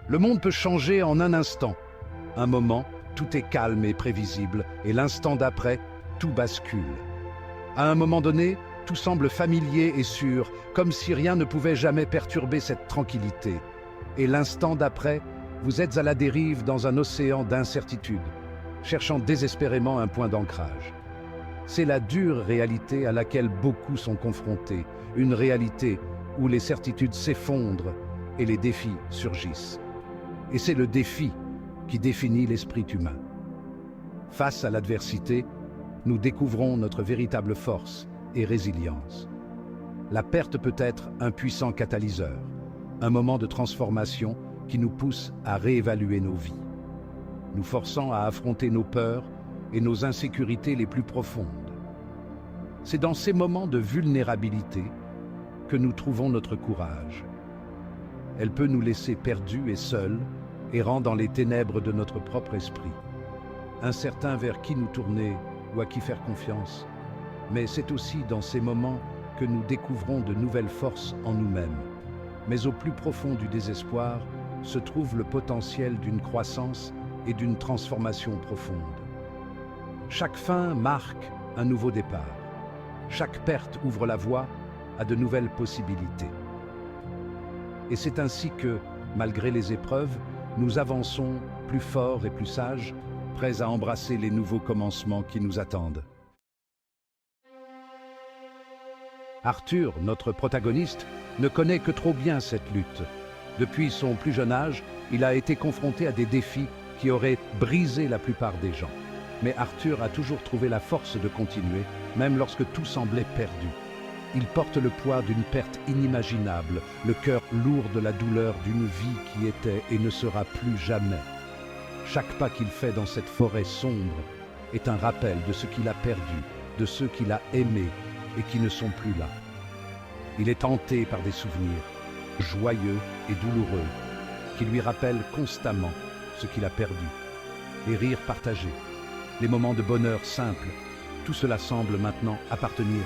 Le monde peut changer en un instant. Un moment, tout est calme et prévisible, et l'instant d'après, tout bascule. À un moment donné, tout semble familier et sûr, comme si rien ne pouvait jamais perturber cette tranquillité. Et l'instant d'après, vous êtes à la dérive dans un océan d'incertitude, cherchant désespérément un point d'ancrage. C'est la dure réalité à laquelle beaucoup sont confrontés, une réalité où les certitudes s'effondrent et les défis surgissent. Et c'est le défi qui définit l'esprit humain. Face à l'adversité, nous découvrons notre véritable force et résilience. La perte peut être un puissant catalyseur, un moment de transformation qui nous pousse à réévaluer nos vies, nous forçant à affronter nos peurs et nos insécurités les plus profondes. C'est dans ces moments de vulnérabilité que nous trouvons notre courage. Elle peut nous laisser perdus et seuls, errant dans les ténèbres de notre propre esprit, incertains vers qui nous tourner ou à qui faire confiance. Mais c'est aussi dans ces moments que nous découvrons de nouvelles forces en nous-mêmes. Mais au plus profond du désespoir se trouve le potentiel d'une croissance et d'une transformation profonde. Chaque fin marque un nouveau départ. Chaque perte ouvre la voie à de nouvelles possibilités. Et c'est ainsi que, malgré les épreuves, nous avançons plus forts et plus sages, prêts à embrasser les nouveaux commencements qui nous attendent. Arthur, notre protagoniste, ne connaît que trop bien cette lutte. Depuis son plus jeune âge, il a été confronté à des défis qui auraient brisé la plupart des gens. Mais Arthur a toujours trouvé la force de continuer, même lorsque tout semblait perdu. Il porte le poids d'une perte inimaginable, le cœur lourd de la douleur d'une vie qui était et ne sera plus jamais. Chaque pas qu'il fait dans cette forêt sombre est un rappel de ce qu'il a perdu, de ceux qu'il a aimés et qui ne sont plus là. Il est hanté par des souvenirs, joyeux et douloureux, qui lui rappellent constamment ce qu'il a perdu. Les rires partagés, les moments de bonheur simple, tout cela semble maintenant appartenir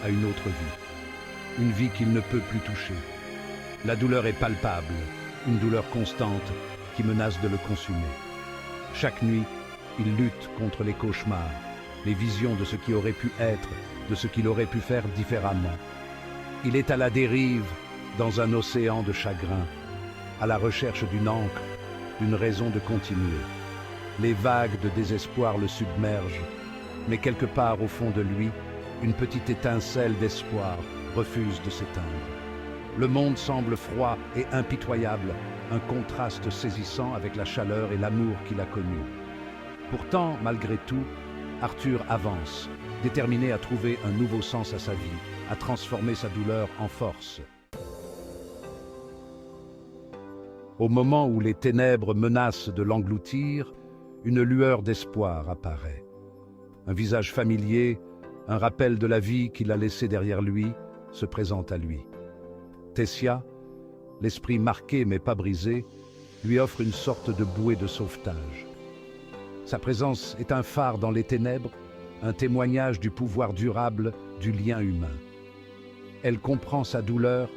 à une autre vie. Une vie qu'il ne peut plus toucher. La douleur est palpable, une douleur constante qui menace de le consumer. Chaque nuit, il lutte contre les cauchemars, les visions de ce qui aurait pu être, de ce qu'il aurait pu faire différemment. Il est à la dérive dans un océan de chagrin, à la recherche d'une ancre, d'une raison de continuer. Les vagues de désespoir le submergent, mais quelque part au fond de lui, une petite étincelle d'espoir refuse de s'éteindre. Le monde semble froid et impitoyable, un contraste saisissant avec la chaleur et l'amour qu'il a connu. Pourtant, malgré tout, Arthur avance, déterminé à trouver un nouveau sens à sa vie, à transformer sa douleur en force. Au moment où les ténèbres menacent de l'engloutir, une lueur d'espoir apparaît. Un visage familier, un rappel de la vie qu'il a laissée derrière lui, se présente à lui. Tessia, l'esprit marqué mais pas brisé, lui offre une sorte de bouée de sauvetage. Sa présence est un phare dans les ténèbres, un témoignage du pouvoir durable du lien humain. Elle comprend sa douleur,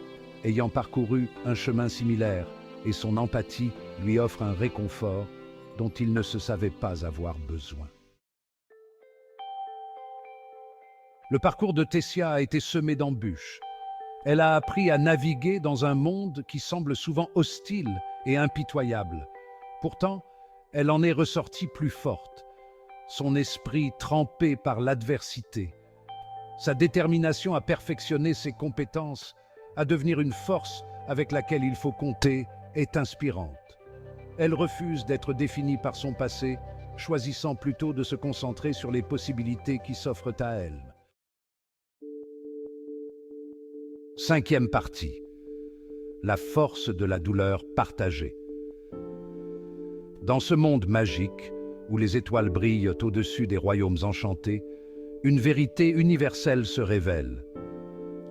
ayant parcouru un chemin similaire, et son empathie lui offre un réconfort dont il ne se savait pas avoir besoin. Le parcours de Tessia a été semé d'embûches. Elle a appris à naviguer dans un monde qui semble souvent hostile et impitoyable. Pourtant, elle en est ressortie plus forte, son esprit trempé par l'adversité, sa détermination à perfectionner ses compétences, à devenir une force avec laquelle il faut compter, est inspirante. Elle refuse d'être définie par son passé, choisissant plutôt de se concentrer sur les possibilités qui s'offrent à elle. Cinquième partie. La force de la douleur partagée. Dans ce monde magique, où les étoiles brillent au-dessus des royaumes enchantés, une vérité universelle se révèle.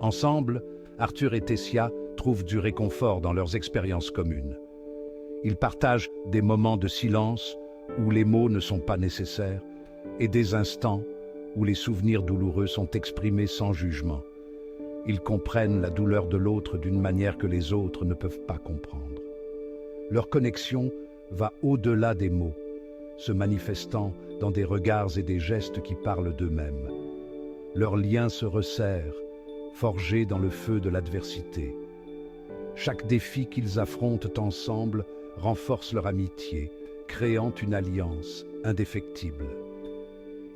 Ensemble, Arthur et Tessia trouvent du réconfort dans leurs expériences communes. Ils partagent des moments de silence où les mots ne sont pas nécessaires et des instants où les souvenirs douloureux sont exprimés sans jugement. Ils comprennent la douleur de l'autre d'une manière que les autres ne peuvent pas comprendre. Leur connexion va au-delà des mots, se manifestant dans des regards et des gestes qui parlent d'eux-mêmes. Leur lien se resserre, forgé dans le feu de l'adversité. Chaque défi qu'ils affrontent ensemble renforce leur amitié, créant une alliance indéfectible.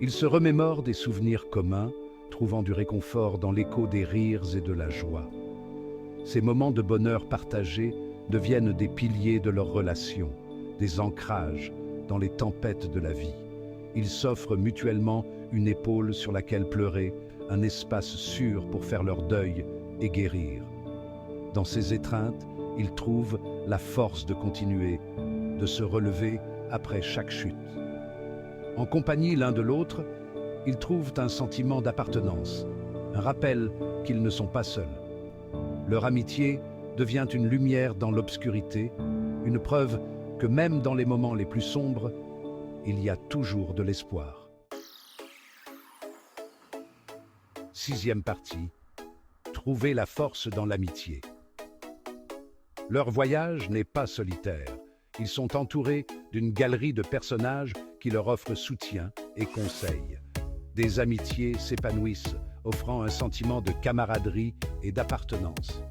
Ils se remémorent des souvenirs communs, trouvant du réconfort dans l'écho des rires et de la joie. Ces moments de bonheur partagés deviennent des piliers de leur relation, des ancrages dans les tempêtes de la vie. Ils s'offrent mutuellement une épaule sur laquelle pleurer, un espace sûr pour faire leur deuil et guérir. Dans ces étreintes, ils trouvent la force de continuer, de se relever après chaque chute. En compagnie l'un de l'autre, ils trouvent un sentiment d'appartenance, un rappel qu'ils ne sont pas seuls. Leur amitié devient une lumière dans l'obscurité, une preuve que même dans les moments les plus sombres, il y a toujours de l'espoir. Sixième partie. Trouver la force dans l'amitié. Leur voyage n'est pas solitaire. Ils sont entourés d'une galerie de personnages qui leur offrent soutien et conseils. Des amitiés s'épanouissent, offrant un sentiment de camaraderie et d'appartenance.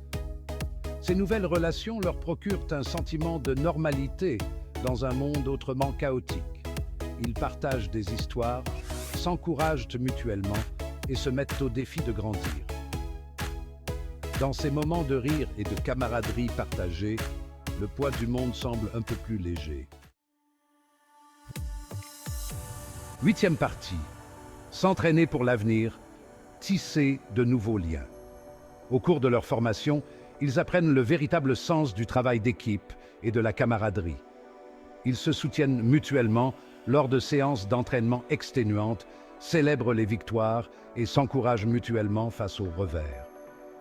Ces nouvelles relations leur procurent un sentiment de normalité dans un monde autrement chaotique. Ils partagent des histoires, s'encouragent mutuellement et se mettent au défi de grandir. Dans ces moments de rire et de camaraderie partagée, le poids du monde semble un peu plus léger. Huitième partie. S'entraîner pour l'avenir, tisser de nouveaux liens. Au cours de leur formation, ils apprennent le véritable sens du travail d'équipe et de la camaraderie. Ils se soutiennent mutuellement lors de séances d'entraînement exténuantes, célèbrent les victoires et s'encouragent mutuellement face aux revers.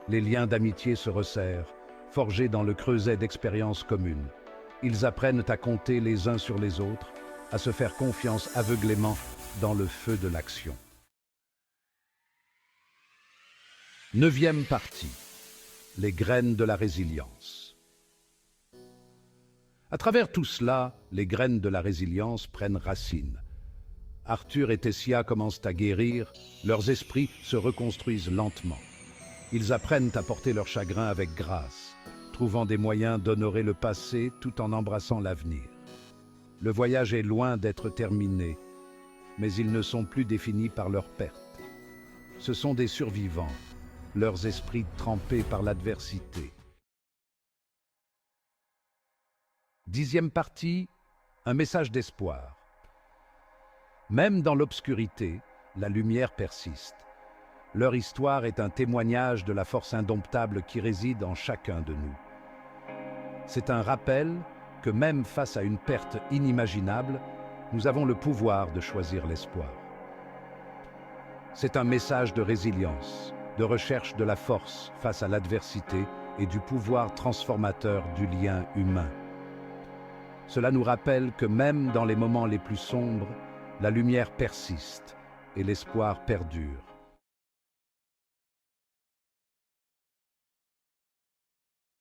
Les liens d'amitié se resserrent, forgés dans le creuset d'expériences communes. Ils apprennent à compter les uns sur les autres, à se faire confiance aveuglément dans le feu de l'action. Neuvième partie. Les graines de la résilience. À travers tout cela, les graines de la résilience prennent racine. Arthur et Tessia commencent à guérir, leurs esprits se reconstruisent lentement. Ils apprennent à porter leur chagrin avec grâce, trouvant des moyens d'honorer le passé tout en embrassant l'avenir. Le voyage est loin d'être terminé, mais ils ne sont plus définis par leur perte. Ce sont des survivants, leurs esprits trempés par l'adversité. Dixième partie, un message d'espoir. Même dans l'obscurité, la lumière persiste. Leur histoire est un témoignage de la force indomptable qui réside en chacun de nous. C'est un rappel que même face à une perte inimaginable, nous avons le pouvoir de choisir l'espoir. C'est un message de résilience, de recherche de la force face à l'adversité et du pouvoir transformateur du lien humain. Cela nous rappelle que même dans les moments les plus sombres, la lumière persiste et l'espoir perdure.